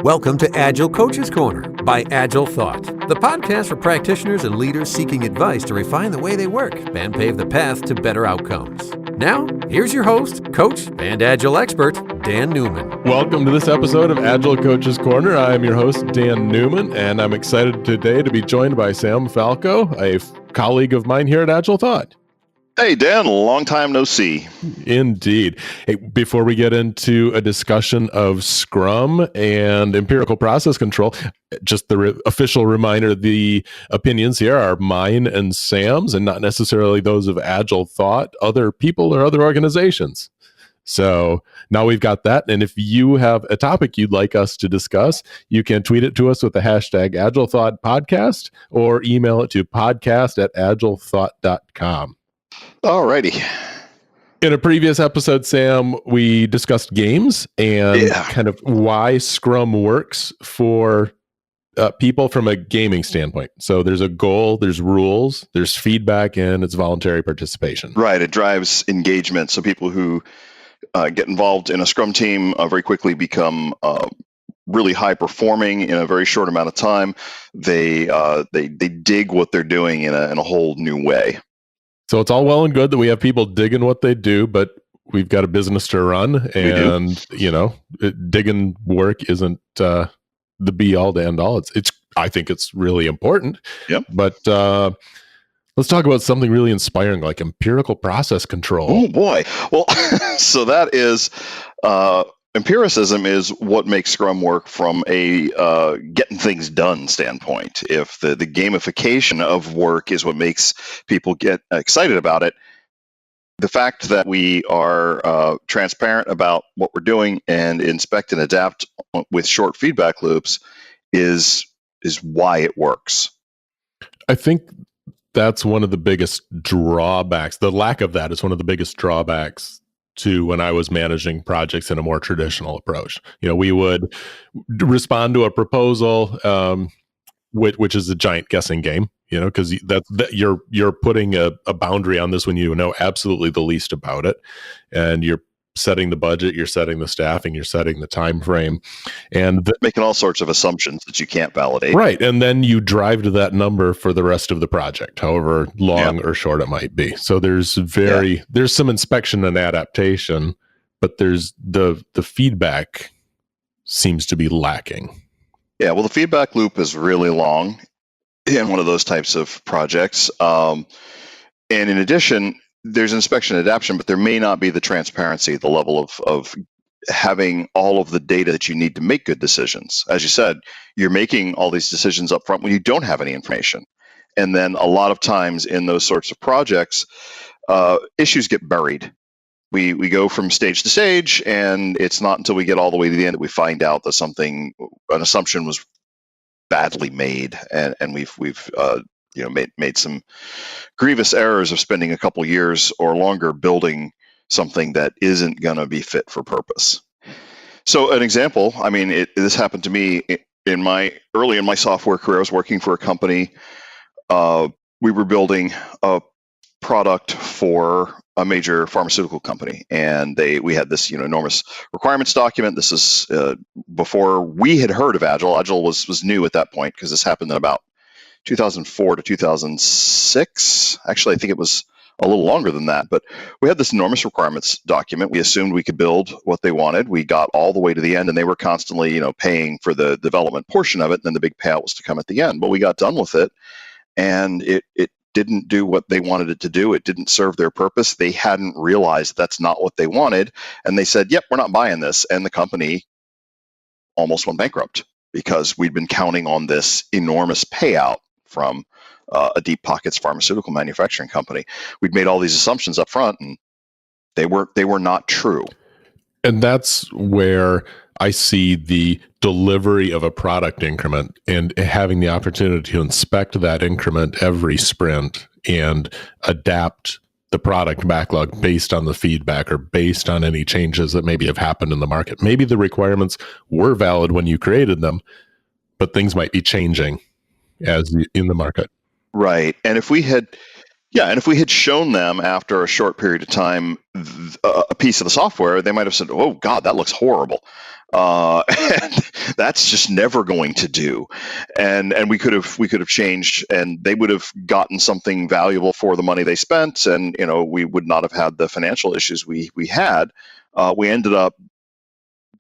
Welcome to Agile Coaches Corner by AgileThought, the podcast for practitioners and leaders seeking advice to refine the way they work and pave the path to better outcomes. Now, here's your host, coach, and Agile expert, Dan Neumann. Welcome to this episode of Agile Coaches Corner. I'm your host, Dan Neumann, and I'm excited today to be joined by Sam Falco, a colleague of mine here at AgileThought. Hey, Dan, long time no see. Indeed. Hey, before we get into a discussion of Scrum and empirical process control, just the official reminder, the opinions here are mine and Sam's and not necessarily those of AgileThought, other people or other organizations. So now we've got that. And if you have a topic you'd like us to discuss, you can tweet it to us with the hashtag AgileThoughtPodcast or email it to podcast@agilethought.com. Alrighty. In a previous episode, Sam, we discussed games and kind of why Scrum works for people from a gaming standpoint. So there's a goal, there's rules, there's feedback, and it's voluntary participation. Right. It drives engagement. So people who get involved in a Scrum team very quickly become really high performing in a very short amount of time. They dig what they're doing in a whole new way. So it's all well and good that we have people digging what they do, but we've got a business to run, and digging work isn't the be all to end all. It's I think it's really important. Yep. But let's talk about something really inspiring, like empirical process control. Oh boy. Well, so that is empiricism is what makes Scrum work from a getting things done standpoint. If the gamification of work is what makes people get excited about it, the fact that we are transparent about what we're doing and inspect and adapt with short feedback loops is why it works. I think that's one of the biggest drawbacks. The lack of that is one of the biggest drawbacks to when I was managing projects in a more traditional approach. We would respond to a proposal, which is a giant guessing game, because you're putting a boundary on this when you know absolutely the least about it, and you're setting the budget, you're setting the staffing, you're setting the time frame, and making all sorts of assumptions that you can't validate. Right, and then you drive to that number for the rest of the project, however long or short it might be. So there's some inspection and adaptation, but there's the feedback seems to be lacking. Yeah, well, the feedback loop is really long in one of those types of projects, and in addition, there's inspection and adaptation, but there may not be the transparency, the level of having all of the data that you need to make good decisions. As you said, you're making all these decisions up front when you don't have any information. And then a lot of times in those sorts of projects, issues get buried. We go from stage to stage, and it's not until we get all the way to the end that we find out that an assumption was badly made, and we've made some grievous errors of spending a couple years or longer building something that isn't going to be fit for purpose. So an example, this happened to me early in my software career. I was working for a company. We were building a product for a major pharmaceutical company, and we had this enormous requirements document. This is before we had heard of Agile. Agile was new at that point, because this happened in about 2004 to 2006. Actually, I think it was a little longer than that, but we had this enormous requirements document. We assumed we could build what they wanted. We got all the way to the end, and they were constantly, paying for the development portion of it. And then the big payout was to come at the end. But we got done with it, and it didn't do what they wanted it to do. It didn't serve their purpose. They hadn't realized that's not what they wanted. And they said, yep, we're not buying this. And the company almost went bankrupt because we'd been counting on this enormous payout from a deep pockets pharmaceutical manufacturing company. We'd made all these assumptions up front, and they were not true. And that's where I see the delivery of a product increment and having the opportunity to inspect that increment every sprint and adapt the product backlog based on the feedback or based on any changes that maybe have happened in the market. Maybe the requirements were valid when you created them, but things might be changing in the market. Right. And if we had Yeah, and if we had shown them after a short period of time a piece of the software, they might have said, "Oh God, that looks horrible," and that's just never going to do. And we could have changed, and they would have gotten something valuable for the money they spent, and we would not have had the financial issues we had. We ended up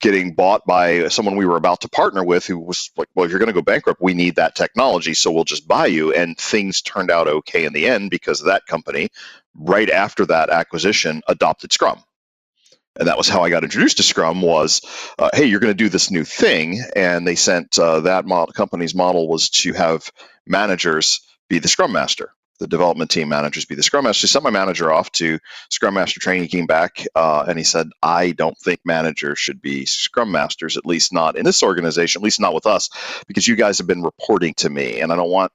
getting bought by someone we were about to partner with, who was like, "Well, if you're going to go bankrupt, we need that technology, so we'll just buy you." And things turned out okay in the end because that company, right after that acquisition, adopted Scrum. And that was how I got introduced to Scrum. Was, hey, you're going to do this new thing, and they sent that company's model was to have managers be the Scrum Master. The development team managers be the Scrum Master. Sent my manager off to Scrum Master training. He came back and he said, "I don't think managers should be Scrum Masters, at least not in this organization, at least not with us, because you guys have been reporting to me, and I don't want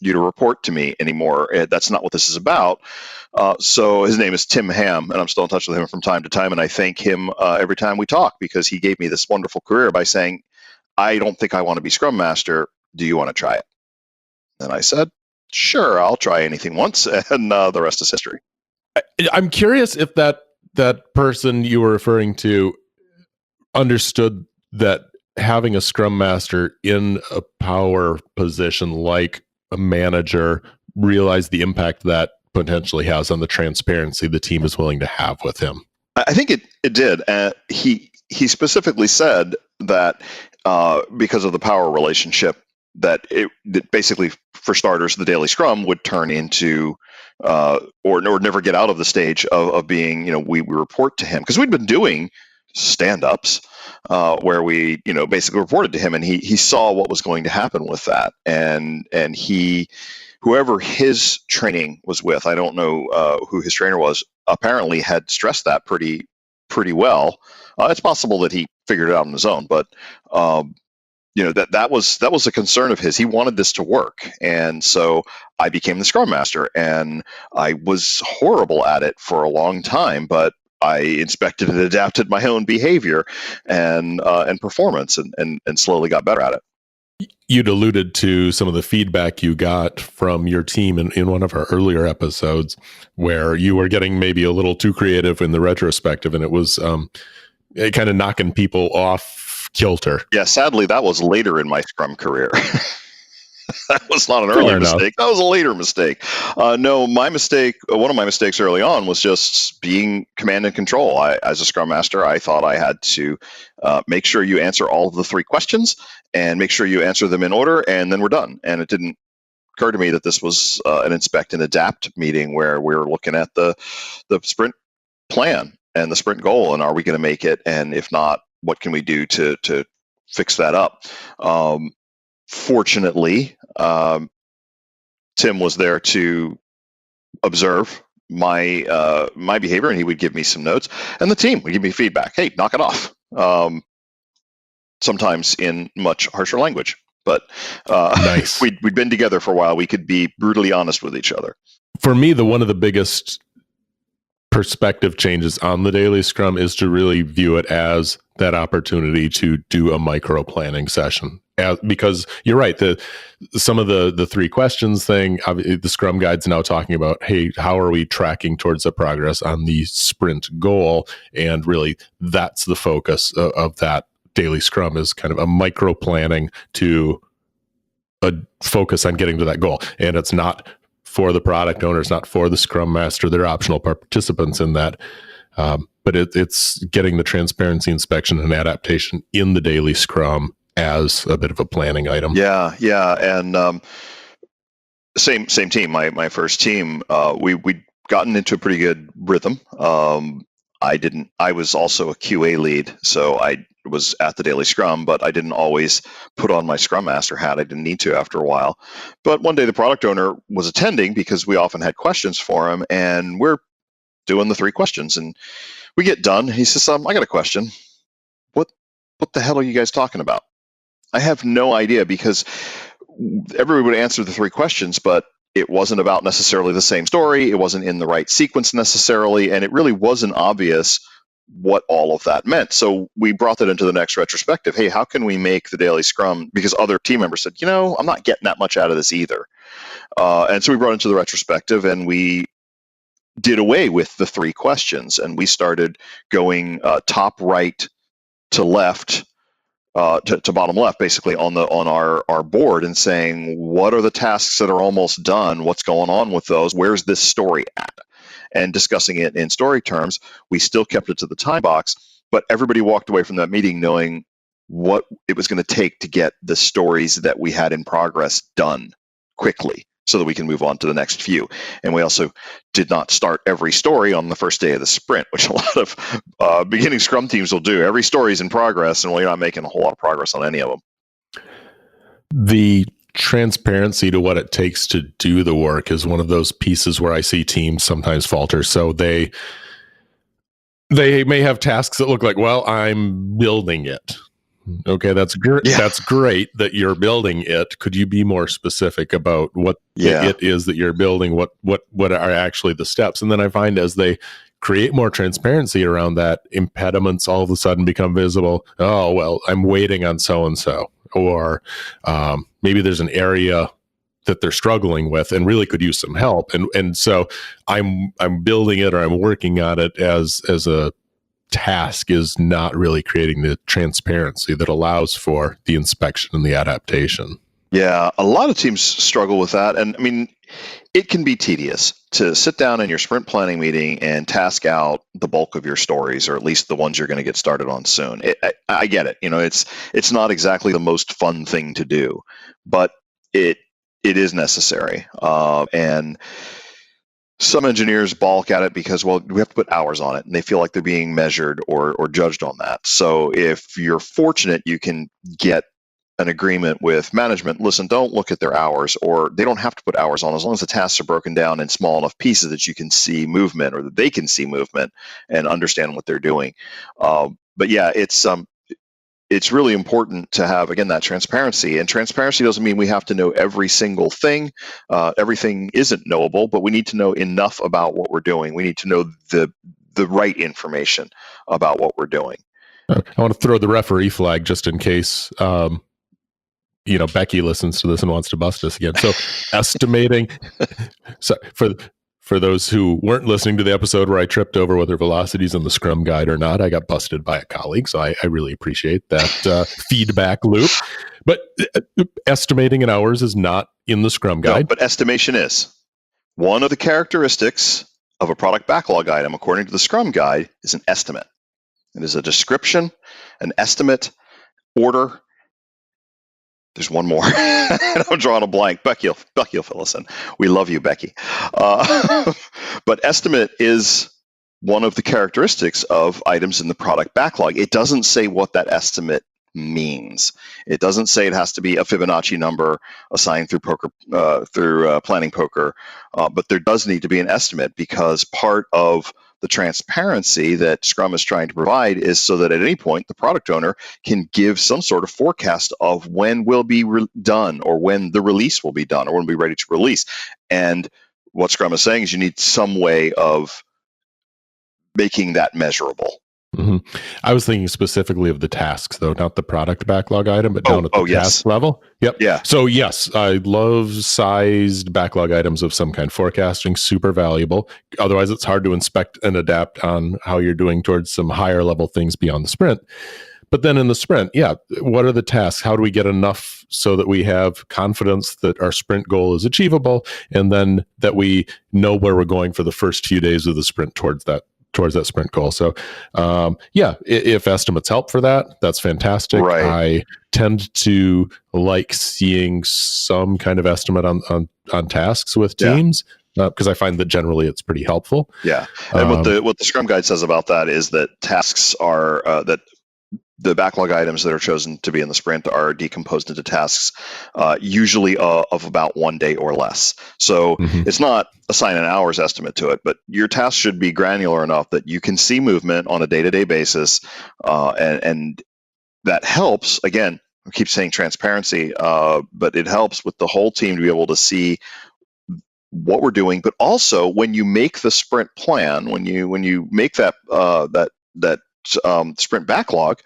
you to report to me anymore. That's not what this is about." So his name is Tim Ham, and I'm still in touch with him from time to time, and I thank him every time we talk, because he gave me this wonderful career by saying, "I don't think I want to be Scrum Master. Do you want to try it?" And I said, "Sure, I'll try anything once," and the rest is history. I'm curious if that person you were referring to understood that having a Scrum Master in a power position like a manager realized the impact that potentially has on the transparency the team is willing to have with him. I think it did. He specifically said that because of the power relationship, that basically, for starters, the daily Scrum would turn into or never get out of the stage of being, we report to him, because we'd been doing stand-ups where we basically reported to him, and he saw what was going to happen with that, and whoever his training was with, I don't know who his trainer was, apparently had stressed that pretty well. It's possible that he figured it out on his own, but that was a concern of his. He wanted this to work, and so I became the Scrum Master, and I was horrible at it for a long time, but I inspected and adapted my own behavior and performance, and slowly got better at it. You'd alluded to some of the feedback you got from your team in one of our earlier episodes, where you were getting maybe a little too creative in the retrospective, and it was kind of knocking people off kilter. Yeah, sadly, that was later in my Scrum career. That was not an earlier mistake. That was a later mistake. No, my mistake, one of my mistakes early on, was just being command and control. As a Scrum Master, I thought I had to make sure you answer all of the 3 questions and make sure you answer them in order, and then we're done. And it didn't occur to me that this was an inspect and adapt meeting where we were looking at the sprint plan and the sprint goal, and are we going to make it? And if not, what can we do to fix that up? Fortunately, Tim was there to observe my behavior, and he would give me some notes, and the team would give me feedback. Hey, knock it off. Sometimes in much harsher language, but nice. We'd been together for a while. We could be brutally honest with each other. For me, one of the biggest perspective changes on the daily Scrum is to really view it as that opportunity to do a micro planning session. Because you're right, some of the 3 questions thing, the Scrum Guide's now talking about, hey, how are we tracking towards the progress on the sprint goal? And really, that's the focus of that daily Scrum, is kind of a micro planning to focus on getting to that goal. And it's not for the product owner, it's not for the Scrum Master. They're optional participants in that. But it's getting the transparency, inspection, and adaptation in the daily Scrum as a bit of a planning item. Yeah. And same team, my first team, we'd gotten into a pretty good rhythm. I was also a QA lead, so I was at the daily Scrum, but I didn't always put on my Scrum Master hat. I didn't need to after a while. But one day the product owner was attending, because we often had questions for him, and we're doing the 3 questions, and we get done. He says, I got a question. What the hell are you guys talking about? I have no idea, because everyone would answer the 3 questions, but it wasn't about necessarily the same story. It wasn't in the right sequence necessarily, and it really wasn't obvious what all of that meant. So we brought that into the next retrospective. Hey, how can we make the daily Scrum? Because other team members said, I'm not getting that much out of this either. And so we brought it into the retrospective, and we did away with the 3 questions, and we started going top right to left, to bottom left, basically on our board, and saying, what are the tasks that are almost done? What's going on with those? Where's this story at? And discussing it in story terms. We still kept it to the time box, but everybody walked away from that meeting knowing what it was going to take to get the stories that we had in progress done quickly, so that we can move on to the next few. And we also did not start every story on the first day of the sprint, which a lot of beginning Scrum teams will do. Every story is in progress, and you're not making a whole lot of progress on any of them. The transparency to what it takes to do the work is one of those pieces where I see teams sometimes falter. So they may have tasks that look like, well, I'm building it. Okay, that's great. Yeah. That's great that you're building it. Could you be more specific about what it is that you're building? What are actually the steps? And then I find as they create more transparency around that, impediments all of a sudden become visible. Oh, well, I'm waiting on so-and-so. Or maybe there's an area that they're struggling with and really could use some help. And so I'm building it, or I'm working on it as a task, is not really creating the transparency that allows for the inspection and the adaptation. Yeah, a lot of teams struggle with that. And I mean, it can be tedious to sit down in your sprint planning meeting and task out the bulk of your stories, or at least the ones you're going to get started on soon. I get it. It's not exactly the most fun thing to do, but it is necessary. And some engineers balk at it because, well, we have to put hours on it, and they feel like they're being measured or judged on that. So if you're fortunate, you can get an agreement with management. Listen, don't look at their hours, or they don't have to put hours on, as long as the tasks are broken down in small enough pieces that you can see movement, or that they can see movement and understand what they're doing. But yeah, it's really important to have, again, that transparency. And transparency doesn't mean we have to know every single thing. Everything isn't knowable, but we need to know enough about what we're doing. We need to know the right information about what we're doing. I want to throw the referee flag just in case Becky listens to this and wants to bust us again. So estimating, so for those who weren't listening to the episode where I tripped over whether velocities in the Scrum guide or not, I got busted by a colleague. So I really appreciate that feedback loop. But estimating in hours is not in the Scrum guide. No, but estimation is. One of the characteristics of a product backlog item, according to the Scrum guide, is an estimate. It is a description, an estimate, order. There's one more. I'm drawing a blank. Becky will fill us in. We love you, Becky. But estimate is one of the characteristics of items in the product backlog. It doesn't say what that estimate means. It doesn't say it has to be a Fibonacci number assigned through planning poker, but there does need to be an estimate, because part of the transparency that Scrum is trying to provide is so that at any point the product owner can give some sort of forecast of when will be done, or when the release will be done, or when we'll be ready to release. And what Scrum is saying is you need some way of making that measurable. Mm-hmm. I was thinking specifically of the tasks, though, not the product backlog item, but down at the task level. Yep. Yeah. So yes, I love sized backlog items of some kind. Forecasting, super valuable. Otherwise, it's hard to inspect and adapt on how you're doing towards some higher level things beyond the sprint. But then in the sprint, what are the tasks? How do we get enough so that we have confidence that our sprint goal is achievable, and then that we know where we're going for the first few days of the sprint towards that sprint goal. So, if estimates help for that, that's fantastic. Right. I tend to like seeing some kind of estimate on tasks with teams, because I find that generally it's pretty helpful. Yeah. And what the Scrum Guide says about that is that tasks are that the backlog items that are chosen to be in the sprint are decomposed into tasks, usually of about 1 day or less. So It's not assign an hours estimate to it, but your task should be granular enough that you can see movement on a day-to-day basis, and that helps. Again, I keep saying transparency, but it helps with the whole team to be able to see what we're doing. But also, when you make the sprint plan, when you make that sprint backlog,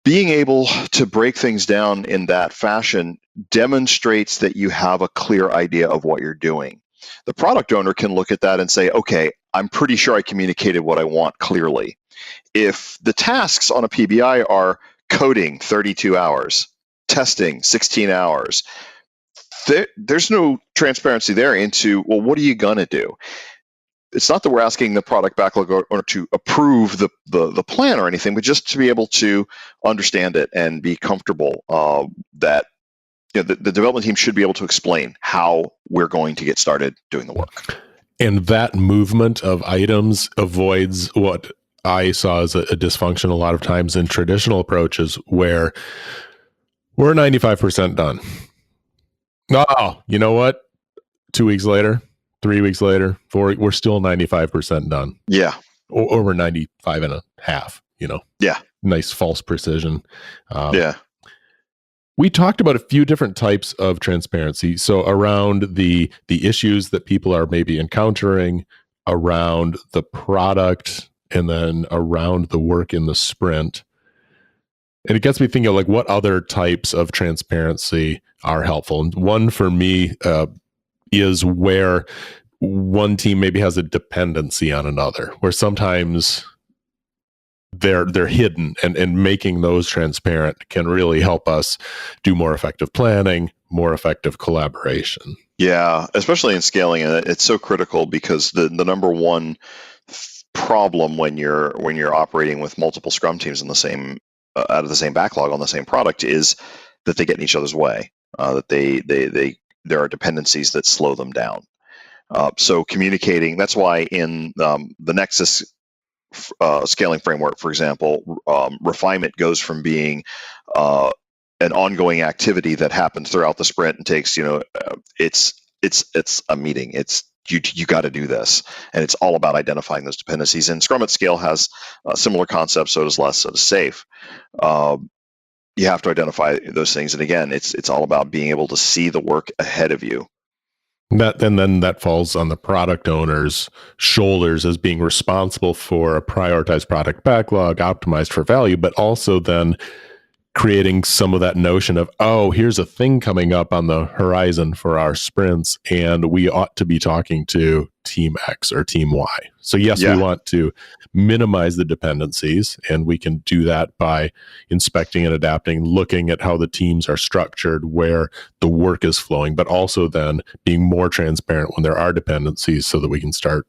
being able to break things down in that fashion demonstrates that you have a clear idea of what you're doing. The product owner can look at that and say, okay, I'm pretty sure I communicated what I want clearly. If the tasks on a PBI are coding 32 hours, testing 16 hours, there's no transparency there into, well, what are you going to do? It's not that we're asking the product backlog or to approve the plan or anything, but just to be able to understand it and be comfortable that the development team should be able to explain how we're going to get started doing the work. And that movement of items avoids what I saw as a dysfunction a lot of times in traditional approaches where we're 95% done. Oh, you know what? 2 weeks later, 3 weeks later, we're still 95% done. Yeah. Or we're 95 and a half, Yeah. Nice false precision. Yeah. We talked about a few different types of transparency. So around the issues that people are maybe encountering, around the product, and then around the work in the sprint. And it gets me thinking of what other types of transparency are helpful. And one for me is where one team maybe has a dependency on another, where sometimes they're hidden, and making those transparent can really help us do more effective planning, more effective collaboration. Yeah, especially in scaling, and it's so critical because the number one problem when you're operating with multiple Scrum teams in the same out of the same backlog on the same product is that they get in each other's way. That there are dependencies that slow them down. So communicating. That's why in the Nexus scaling framework, for example, refinement goes from being an ongoing activity that happens throughout the sprint and takes, it's a meeting. It's you got to do this, and it's all about identifying those dependencies. And Scrum at Scale has a similar concept. So does Less, so does Safe. You have to identify those things, and again, it's all about being able to see the work ahead of you. Then that falls on the product owner's shoulders as being responsible for a prioritized product backlog, optimized for value, but also then creating some of that notion of, oh, here's a thing coming up on the horizon for our sprints, and we ought to be talking to Team X or Team Y. So yes, we want to minimize the dependencies, and we can do that by inspecting and adapting, looking at how the teams are structured, where the work is flowing, but also then being more transparent when there are dependencies so that we can start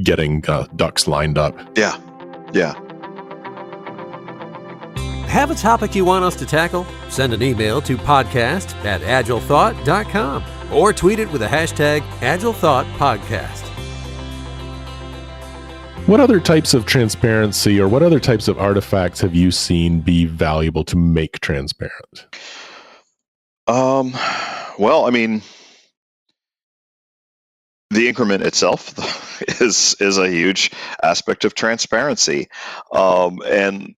getting ducks lined up. Yeah. Have a topic you want us to tackle? Send an email to podcast@agilethought.com or tweet it with the hashtag AgileThoughtPodcast. What other types of transparency or what other types of artifacts have you seen be valuable to make transparent? Well, I mean, the increment itself is a huge aspect of transparency, and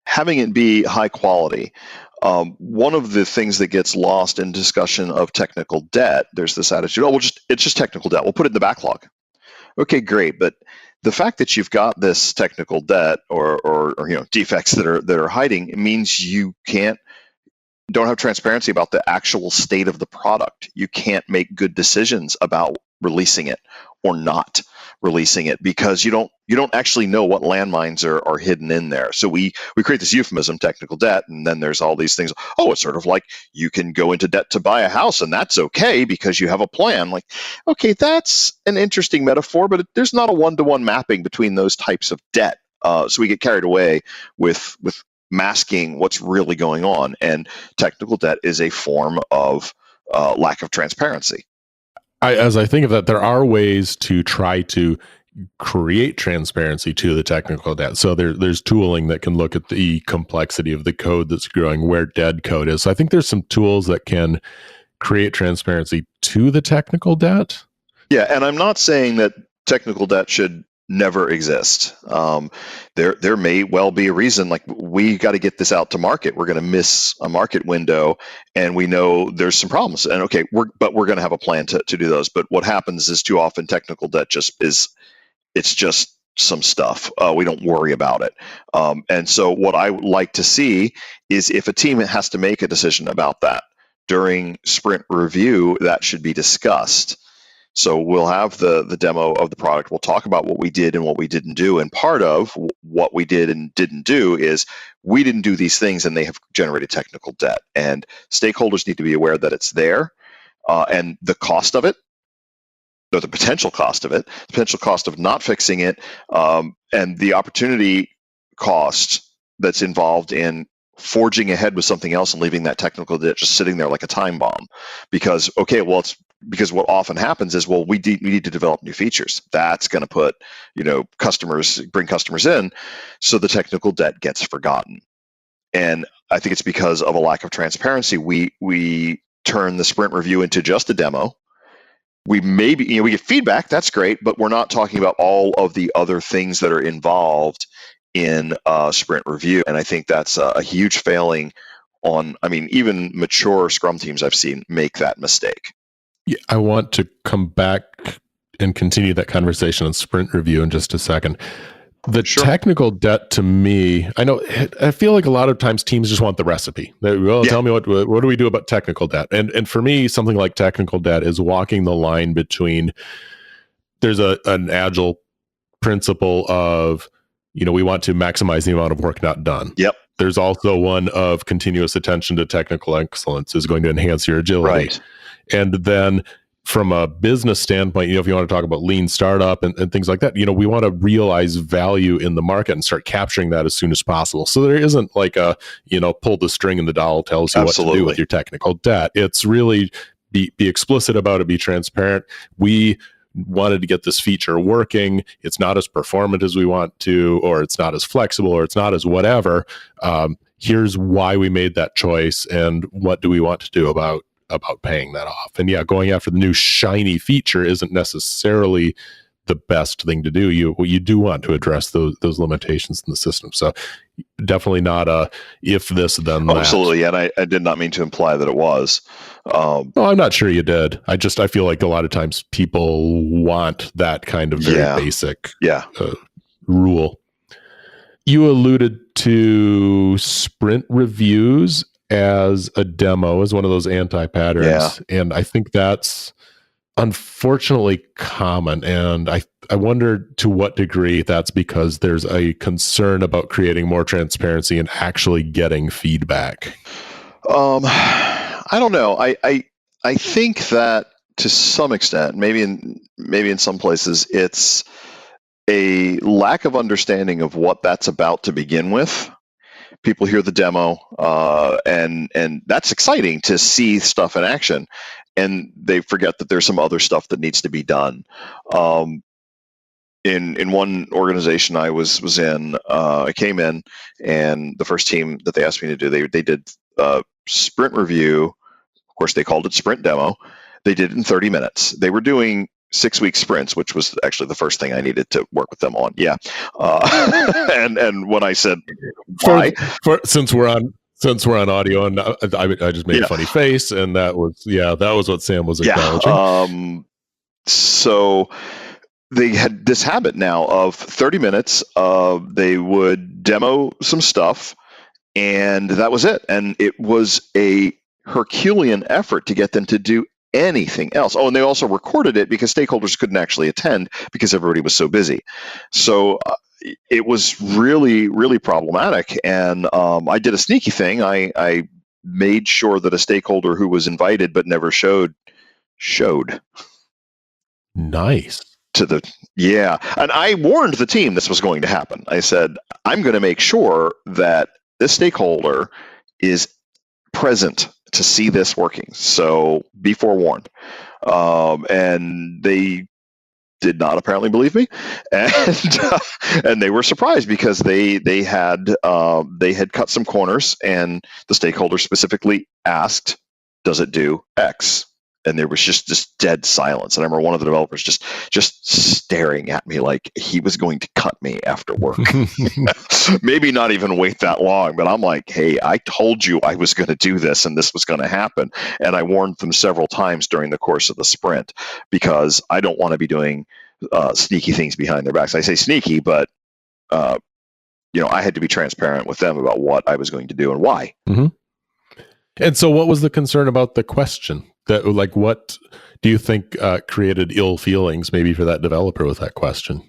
having it be high quality. One of the things that gets lost in discussion of technical debt, there's this attitude, it's just technical debt. We'll put it in the backlog. Okay, great. But the fact that you've got this technical debt or defects that are hiding, it means you don't have transparency about the actual state of the product. You can't make good decisions about releasing it or not releasing it because you don't actually know what landmines are hidden in there. So we create this euphemism, technical debt, and then there's all these things. Oh, it's sort of like you can go into debt to buy a house, and that's okay because you have a plan. Like, okay, that's an interesting metaphor, but there's not a one-to-one mapping between those types of debt. So we get carried away with masking what's really going on, and technical debt is a form of lack of transparency. As I think of that, there are ways to try to create transparency to the technical debt. So there's tooling that can look at the complexity of the code that's growing, where dead code is. So I think there's some tools that can create transparency to the technical debt. Yeah, and I'm not saying that technical debt should never exist. There may well be a reason, like we got to get this out to market. We're going to miss a market window, and we know there's some problems. And okay, we're going to have a plan to do those. But what happens is too often technical debt just some stuff. We don't worry about it. And so what I would like to see is if a team has to make a decision about that during sprint review, that should be discussed. So we'll have the demo of the product. We'll talk about what we did and what we didn't do. And part of what we did and didn't do is we didn't do these things and they have generated technical debt. And stakeholders need to be aware that it's there and the cost of it, or the potential cost of it, the potential cost of not fixing it, and the opportunity cost that's involved in forging ahead with something else and leaving that technical debt just sitting there like a time bomb. Because, it's because what often happens is, we need to develop new features. That's going to put, bring customers in, so the technical debt gets forgotten. And I think it's because of a lack of transparency. We turn the sprint review into just a demo. We maybe, we get feedback, that's great, but we're not talking about all of the other things that are involved in sprint review. And I think that's a huge failing even mature Scrum teams I've seen make that mistake. Yeah, I want to come back and continue that conversation on sprint review in just a second. The technical debt, to me, I feel like a lot of times teams just want the recipe. Tell me what do we do about technical debt? And for me, something like technical debt is walking the line between, there's an Agile principle of, we want to maximize the amount of work not done. Yep. There's also one of continuous attention to technical excellence is going to enhance your agility. Right. And then from a business standpoint, if you want to talk about lean startup and things like that, we want to realize value in the market and start capturing that as soon as possible. So there isn't like a, pull the string and the doll tells you Absolutely. what to do with your technical debt. It's really be explicit about it, be transparent. We wanted to get this feature working. It's not as performant as we want to, or it's not as flexible, or it's not as whatever. Here's why we made that choice, and what do we want to do about paying that off. And going after the new shiny feature isn't necessarily the best thing to do. You do want to address those limitations in the system. So definitely not a if this then that. Absolutely, and I did not mean to imply that it was. No, I'm not sure you did. I feel like a lot of times people want that kind of very basic rule. You alluded to sprint reviews as a demo, as one of those anti-patterns. And I think that's unfortunately common. And I wonder to what degree that's because there's a concern about creating more transparency and actually getting feedback. I don't know. I think that to some extent, maybe in some places, it's a lack of understanding of what that's about to begin with. People hear the demo, and that's exciting to see stuff in action, and they forget that there's some other stuff that needs to be done. In one organization I was in, I came in, and the first team that they asked me to do, they did sprint review. Of course, they called it sprint demo. They did it in 30 minutes. They were doing 6-week sprints, which was actually the first thing I needed to work with them on. And when I said why, since we're on audio, and I just made a funny face, and that was what Sam was acknowledging. So they had this habit now of 30 minutes. They would demo some stuff, and that was it. And it was a Herculean effort to get them to do anything else. Oh, and they also recorded it because stakeholders couldn't actually attend because everybody was so busy. So it was really, really problematic. And I did a sneaky thing. I made sure that a stakeholder who was invited but never showed. Nice. And I warned the team this was going to happen. I said, I'm going to make sure that this stakeholder is present to see this working. So be forewarned. And they did not apparently believe me, and they were surprised because they had cut some corners, and the stakeholder specifically asked, "Does it do X?" And there was just this dead silence. And I remember one of the developers just staring at me like he was going to cut me after work. Maybe not even wait that long, but I'm like, hey, I told you I was going to do this and this was going to happen. And I warned them several times during the course of the sprint because I don't want to be doing sneaky things behind their backs. I say sneaky, but I had to be transparent with them about what I was going to do and why. Mm-hmm. And so what was the concern about the question? That, like, what do you think created ill feelings maybe for that developer with that question?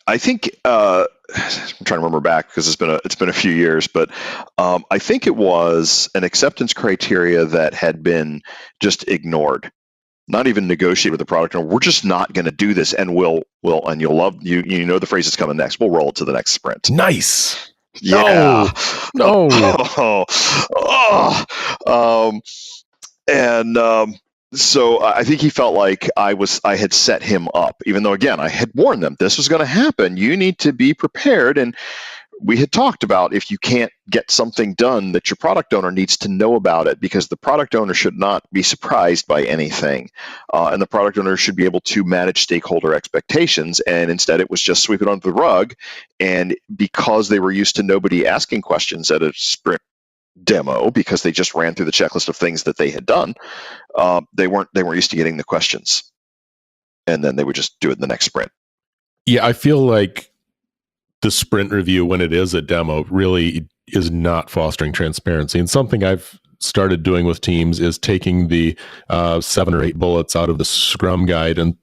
I think I'm trying to remember back because it's been a few years, but I think it was an acceptance criteria that had been just ignored, not even negotiated with the product owner. We're just not going to do this, and we'll and you'll love you know the phrase that's coming next. We'll roll it to the next sprint. Nice. Yeah. No. So I think he felt like I had set him up, even though, again, I had warned them this was going to happen. You need to be prepared. And we had talked about if you can't get something done, that your product owner needs to know about it, because the product owner should not be surprised by anything. And the product owner should be able to manage stakeholder expectations. And instead, it was just sweep it under the rug. And because they were used to nobody asking questions at a sprint demo, because they just ran through the checklist of things that they had done, they weren't used to getting the questions, and then they would just do it in the next sprint. Yeah, I feel like the sprint review, when it is a demo, really is not fostering transparency. And something I've started doing with teams is taking the 7 or 8 bullets out of the Scrum guide and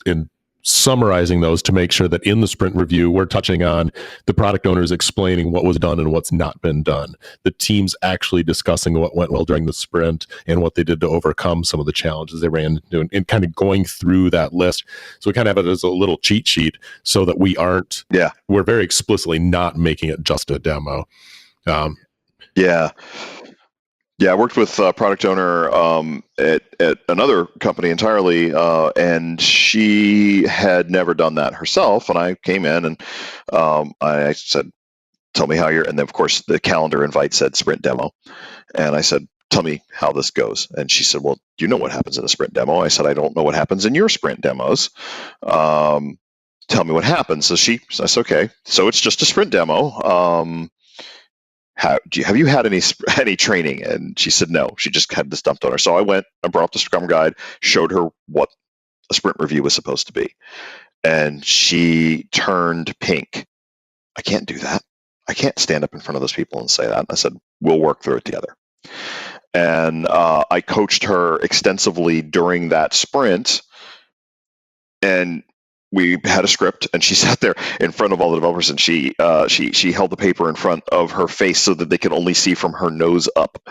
summarizing those to make sure that in the sprint review, we're touching on the product owners explaining what was done and what's not been done. The teams actually discussing what went well during the sprint and what they did to overcome some of the challenges they ran into, and kind of going through that list. So we kind of have it as a little cheat sheet so that we're very explicitly not making it just a demo. Yeah, I worked with a product owner at another company entirely, and she had never done that herself. And I came in and I said, tell me how you're, and then of course the calendar invite said sprint demo. And I said, tell me how this goes. And she said, well, do you know what happens in a sprint demo? I said, I don't know what happens in your sprint demos. Tell me what happens. So I said, okay, so it's just a sprint demo. Have you had any training? And she said no. She just had this dumped on her. So I went and brought up the Scrum guide, showed her what a sprint review was supposed to be, and she turned pink. I can't do that. I can't stand up in front of those people and say that. And I said, we'll work through it together. And I coached her extensively during that sprint, and we had a script, and she sat there in front of all the developers, and she held the paper in front of her face so that they could only see from her nose up,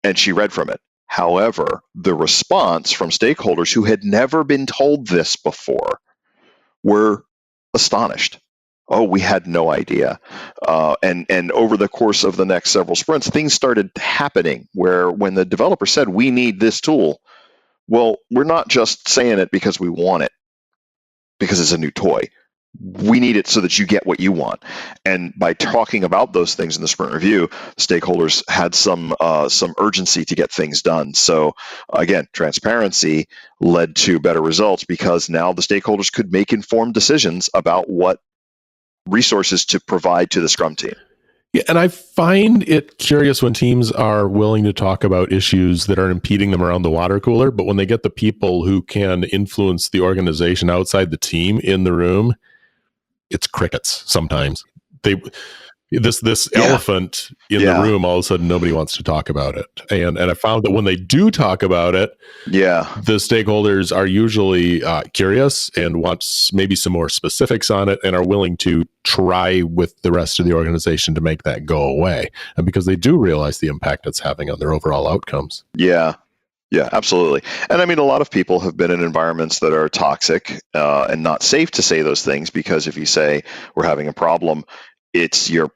and she read from it. However, the response from stakeholders who had never been told this before were astonished. Oh, we had no idea. And over the course of the next several sprints, things started happening where when the developer said, we need this tool, well, we're not just saying it because we want it, because it's a new toy. We need it so that you get what you want. And by talking about those things in the sprint review, stakeholders had some urgency to get things done. So again, transparency led to better results, because now the stakeholders could make informed decisions about what resources to provide to the Scrum team. Yeah, and I find it curious when teams are willing to talk about issues that are impeding them around the water cooler, but when they get the people who can influence the organization outside the team in the room, it's crickets sometimes. This elephant in the room, all of a sudden nobody wants to talk about it. And I found that when they do talk about it, the stakeholders are usually curious and want maybe some more specifics on it, and are willing to try with the rest of the organization to make that go away. And because they do realize the impact it's having on their overall outcomes. Yeah, absolutely. And I mean, a lot of people have been in environments that are toxic and not safe to say those things, because if you say we're having a problem, it's your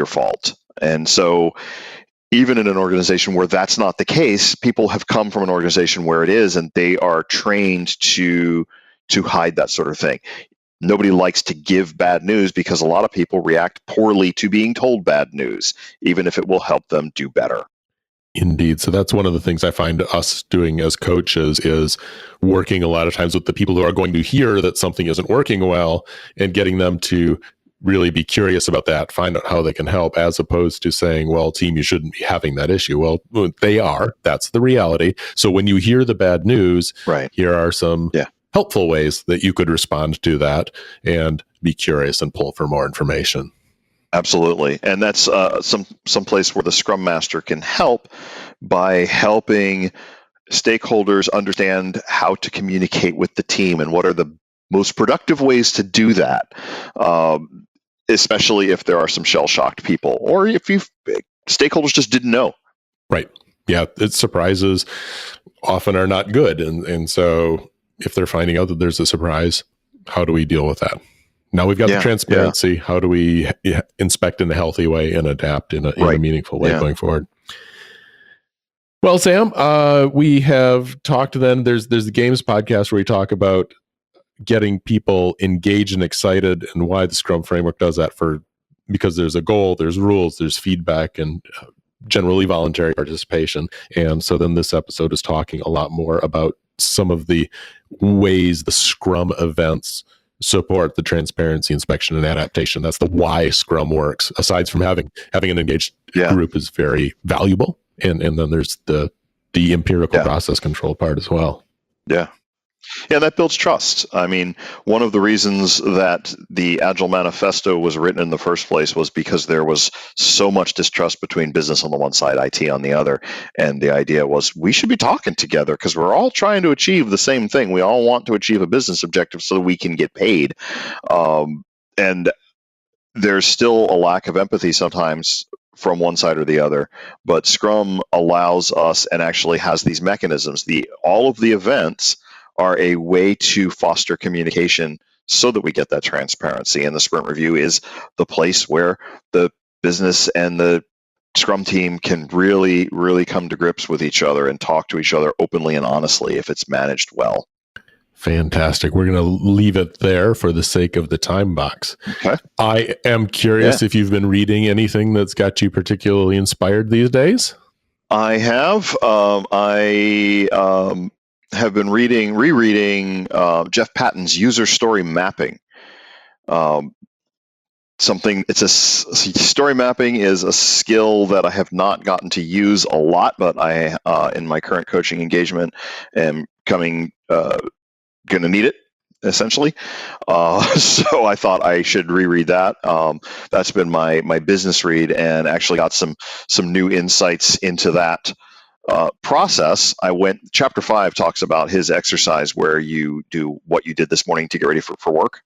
fault. And so even in an organization where that's not the case, people have come from an organization where it is, and they are trained to hide that sort of thing. Nobody likes to give bad news, because a lot of people react poorly to being told bad news, even if it will help them do better. Indeed. So that's one of the things I find us doing as coaches, is working a lot of times with the people who are going to hear that something isn't working well, and getting them to really be curious about that, find out how they can help, as opposed to saying, well, team, you shouldn't be having that issue. Well, they are. That's the reality. So when you hear the bad news, right, here are some helpful ways that you could respond to that and be curious and pull for more information. Absolutely. And that's some place where the Scrum Master can help by helping stakeholders understand how to communicate with the team and what are the most productive ways to do that, especially if there are some shell-shocked people or if stakeholders just didn't know. Right. Yeah, surprises often are not good. And so if they're finding out that there's a surprise, how do we deal with that? Now we've got the transparency. Yeah. How do we inspect in a healthy way and adapt in a meaningful way going forward? Well, Sam, we have talked then. There's the games podcast where we talk about getting people engaged and excited and why the Scrum framework does that because there's a goal, there's rules, there's feedback, and generally voluntary participation. And so then this episode is talking a lot more about some of the ways the Scrum events support the transparency, inspection, and adaptation. That's the why Scrum works. Aside from having an engaged group is very valuable. And then there's the empirical process control part as well. Yeah. Yeah, that builds trust. I mean, one of the reasons that the Agile Manifesto was written in the first place was because there was so much distrust between business on the one side, IT on the other. And the idea was we should be talking together because we're all trying to achieve the same thing. We all want to achieve a business objective so that we can get paid. And there's still a lack of empathy sometimes from one side or the other, but Scrum allows us and actually has these mechanisms. All of the events are a way to foster communication so that we get that transparency. And the sprint review is the place where the business and the Scrum team can really, really come to grips with each other and talk to each other openly and honestly if it's managed well. Fantastic. We're going to leave it there for the sake of the time box. Okay. I am curious if you've been reading anything that's got you particularly inspired these days. I have. I have been rereading Jeff Patton's User Story Mapping. Story mapping is a skill that I have not gotten to use a lot, but I, in my current coaching engagement, am going to need it, essentially. So I thought I should reread that. That's been my business read, and actually got some new insights into that process. Chapter 5 talks about his exercise where you do what you did this morning to get ready for work.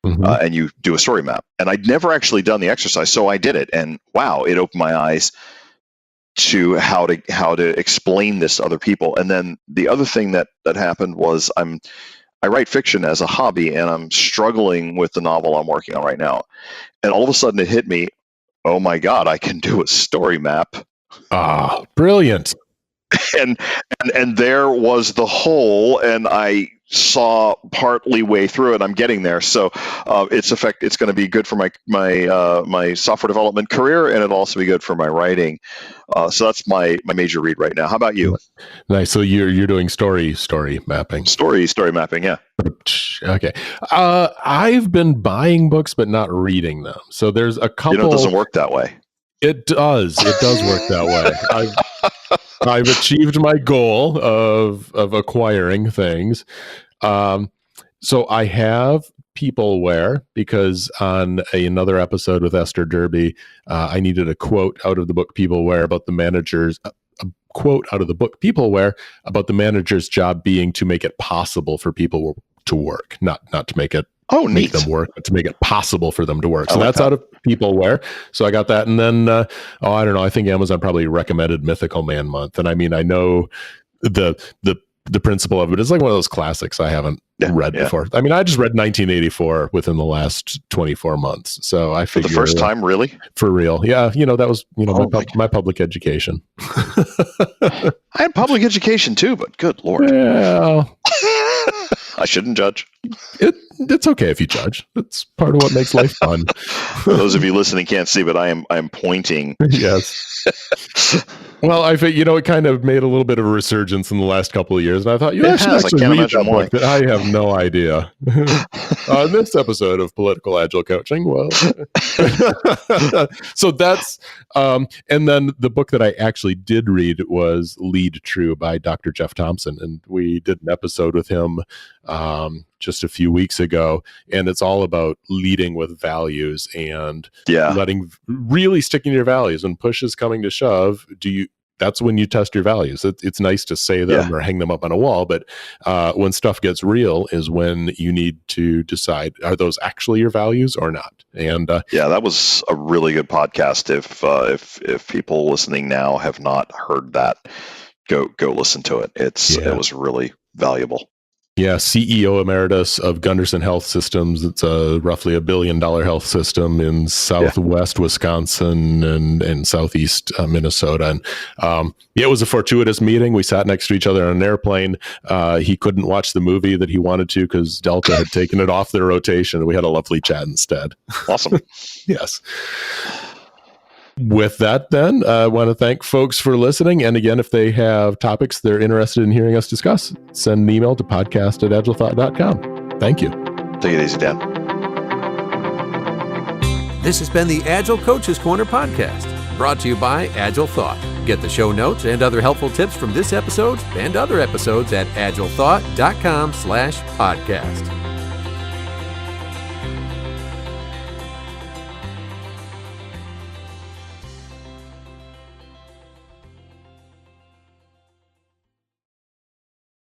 Mm-hmm. And you do a story map. And I'd never actually done the exercise, so I did it. And wow, it opened my eyes to how to explain this to other people. And then the other thing that happened was I write fiction as a hobby, and I'm struggling with the novel I'm working on right now. And all of a sudden it hit me, oh my God, I can do a story map. Ah, brilliant. And there was the hole, and I saw partly way through it. I'm getting there. So it's going to be good for my software development career, and it'll also be good for my writing. So that's my major read right now. How about you? Nice. So you're doing story mapping. Story mapping. Yeah. Okay. I've been buying books but not reading them. So there's a couple. It doesn't work that way. It does. It does work that way. I've achieved my goal of acquiring things. So I have Peopleware because on another episode with Esther Derby, I needed a quote out of the book Peopleware about the managers. A quote out of the book Peopleware about the manager's job being to make it possible for people to work, not to make it. Make them work, but to make it possible for them to work. So that's out of Peopleware. So I got that. And then, I don't know. I think Amazon probably recommended Mythical Man Month. And I mean, I know the principle of it is like one of those classics I haven't read before. I mean, I just read 1984 within the last 24 months. So I figured. For the first time, really? For real. Yeah. That was, my public education. I had public education too, but good Lord. Yeah. I shouldn't judge. It's okay if you judge. It's part of what makes life fun. For those of you listening can't see, but I am pointing. Yes. Well, I think it kind of made a little bit of a resurgence in the last couple of years, and I thought I should actually read that book. That I have no idea. On this episode of Political Agile Coaching, well, so that's and then the book that I actually did read was Lead True by Dr. Jeff Thompson, and we did an episode with him just a few weeks ago, and it's all about leading with values and really sticking to your values. When push is coming to shove, that's when you test your values. It's nice to say them or hang them up on a wall, but when stuff gets real is when you need to decide, are those actually your values or not? And that was a really good podcast. If people listening now have not heard that, go listen to it. It was really valuable. Yeah, CEO Emeritus of Gunderson Health Systems. It's a roughly $1 billion health system in southwest Wisconsin and southeast Minnesota. And it was a fortuitous meeting. We sat next to each other on an airplane. He couldn't watch the movie that he wanted to because Delta had taken it off their rotation. We had a lovely chat instead. Awesome. Yes. With that, then, I want to thank folks for listening. And again, if they have topics they're interested in hearing us discuss, send an email to podcast@agilethought.com. Thank you. Take it easy, Dan. This has been the Agile Coaches Corner podcast, brought to you by AgileThought. Get the show notes and other helpful tips from this episode and other episodes at agilethought.com/podcast.